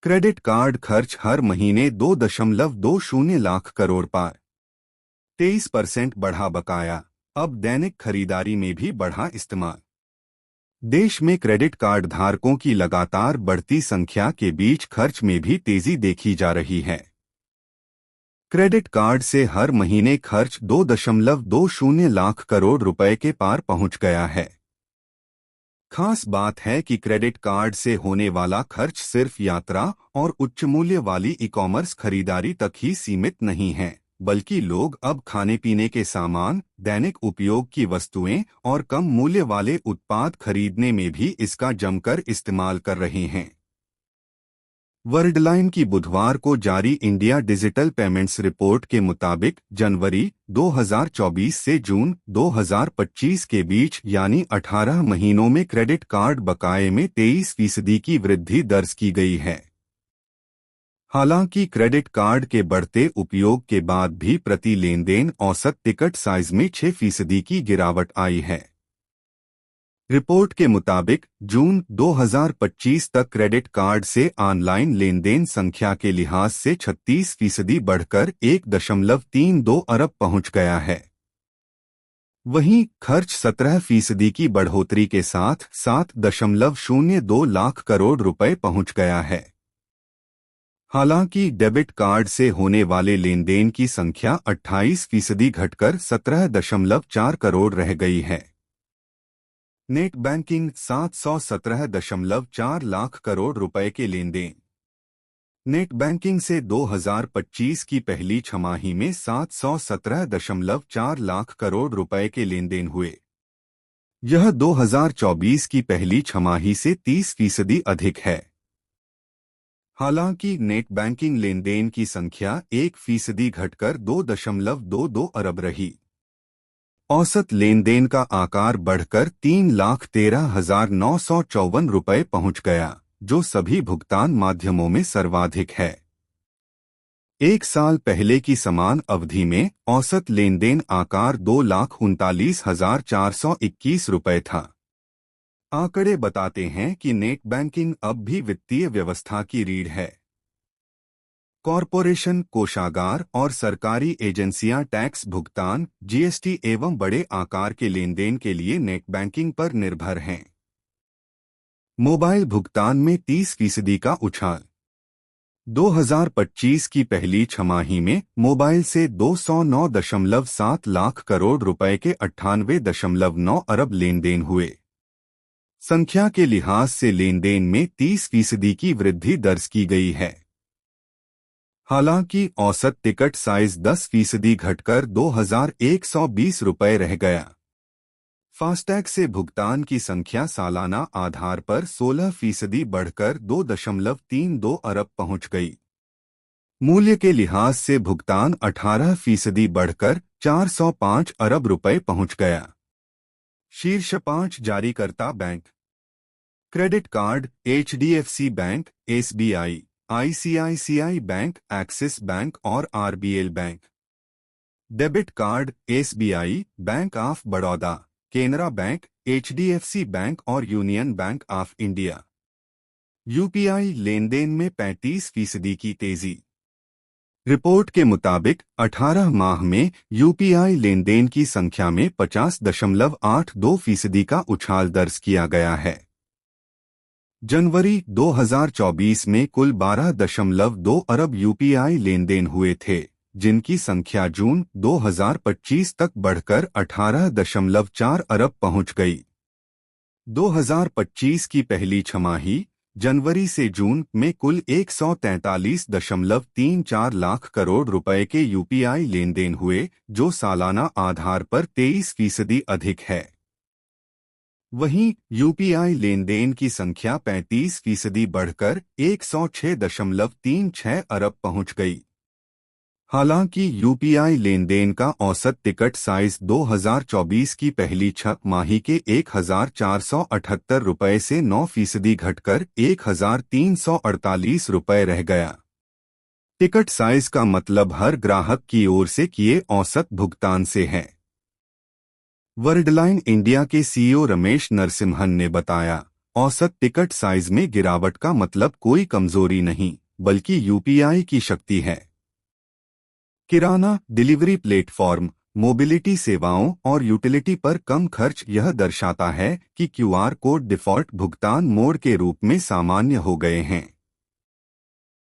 Credit card खर्च हर महीने 2.20 लाख करोड़ पार। 23% बढ़ा बकाया। अब दैनिक खरीदारी में भी बढ़ा इस्तेमाल। देश में क्रेडिट कार्ड धारकों की लगातार बढ़ती संख्या के बीच खर्च में भी तेजी देखी जा रही है। क्रेडिट कार्ड से हर महीने खर्च 2.20 लाख करोड़ रुपए के पार पहुंच गया है। खास बात है कि क्रेडिट कार्ड से होने वाला खर्च सिर्फ यात्रा और उच्च मूल्य वाली ई कॉमर्स खरीदारी तक ही सीमित नहीं है, बल्कि लोग अब खाने पीने के सामान, दैनिक उपयोग की वस्तुएं और कम मूल्य वाले उत्पाद खरीदने में भी इसका जमकर इस्तेमाल कर रहे हैं। वर्ल्डलाइन की बुधवार को जारी इंडिया डिजिटल पेमेंट्स रिपोर्ट के मुताबिक जनवरी 2024 से जून 2025 के बीच यानी 18 महीनों में क्रेडिट कार्ड बकाये में 23% की वृद्धि दर्ज की गई है। हालांकि क्रेडिट कार्ड के बढ़ते उपयोग के बाद भी प्रति लेनदेन औसत टिकट साइज में 6% की गिरावट आई है। रिपोर्ट के मुताबिक जून 2025 तक क्रेडिट कार्ड से ऑनलाइन लेनदेन संख्या के लिहाज से 36% बढ़कर 1.32 अरब पहुंच गया है। वहीं खर्च 17% की बढ़ोतरी के साथ 7.02 लाख करोड़ रुपए पहुंच गया है। हालांकि डेबिट कार्ड से होने वाले लेनदेन की संख्या 28% घटकर 17.4 करोड़ रह गई है। नेट बैंकिंग 717.4 लाख करोड़ रुपए के लेनदेन। नेट बैंकिंग से 2025 की पहली छमाही में 717.4 लाख करोड़ रुपए के लेनदेन हुए। यह 2024 की पहली छमाही से 30% अधिक है। हालांकि नेट बैंकिंग लेनदेन की संख्या 1% घटकर 2.22 अरब रही। औसत लेनदेन का आकार बढ़कर 3,13,954 रुपए पहुंच गया, जो सभी भुगतान माध्यमों में सर्वाधिक है। एक साल पहले की समान अवधि में औसत लेनदेन आकार 2,39,421 रुपए था। आंकड़े बताते हैं कि नेट बैंकिंग अब भी वित्तीय व्यवस्था की रीढ़ है। कॉरपोरेशन, कोषागार और सरकारी एजेंसियां टैक्स भुगतान, जीएसटी एवं बड़े आकार के लेनदेन के लिए नेट बैंकिंग पर निर्भर हैं। मोबाइल भुगतान में 30% का उछाल। 2025 की पहली छमाही में मोबाइल से 209.7 लाख करोड़ रुपए के 98.9 अरब लेनदेन हुए। संख्या के लिहाज से लेनदेन में 30% की वृद्धि दर्ज की गई है। हालांकि औसत टिकट साइज 10% घटकर 2,120 रुपए रह गया। फास्टैग से भुगतान की संख्या सालाना आधार पर 16% बढ़कर 2.32 अरब पहुंच गई। मूल्य के लिहाज से भुगतान 18% बढ़कर 405 अरब रुपए पहुंच गया। शीर्ष 5 जारीकर्ता bank. Credit card HDFC bank, SBI, ICICI bank, Axis bank और RBL bank. Debit card SBI, bank of Baroda, Canara bank, HDFC bank और union bank of India. UPI लेनदेन में 35% की तेजी। रिपोर्ट के मुताबिक 18 माह में यूपीआई लेनदेन की संख्या में 50.82% का उछाल दर्ज किया गया है। जनवरी 2024 में कुल 12.2 अरब यूपीआई लेनदेन हुए थे, जिनकी संख्या जून 2025 तक बढ़कर 18.4 अरब पहुंच गई। 2025 की पहली छमाही जनवरी से जून में कुल 143.34 लाख करोड़ रुपए के यूपीआई लेनदेन हुए, जो सालाना आधार पर 23% अधिक है। वहीं यूपीआई लेनदेन की संख्या 35% बढ़कर 106.36 अरब पहुंच गई। हालांकि यूपीआई लेनदेन का औसत टिकट साइज 2024 की पहली छमाही के 1,478 रुपए से 9% घटकर 1,348 रुपए रह गया। टिकट साइज का मतलब हर ग्राहक की ओर से किए औसत भुगतान से है। वर्ल्डलाइन इंडिया के सीईओ रमेश नरसिम्हन ने बताया, औसत टिकट साइज में गिरावट का मतलब कोई कमजोरी नहीं, बल्कि यूपीआई की शक्ति है। किराना, डिलीवरी प्लेटफॉर्म, मोबिलिटी सेवाओं और यूटिलिटी पर कम खर्च यह दर्शाता है कि क्यूआर कोड डिफ़ॉल्ट भुगतान मोड के रूप में सामान्य हो गए हैं।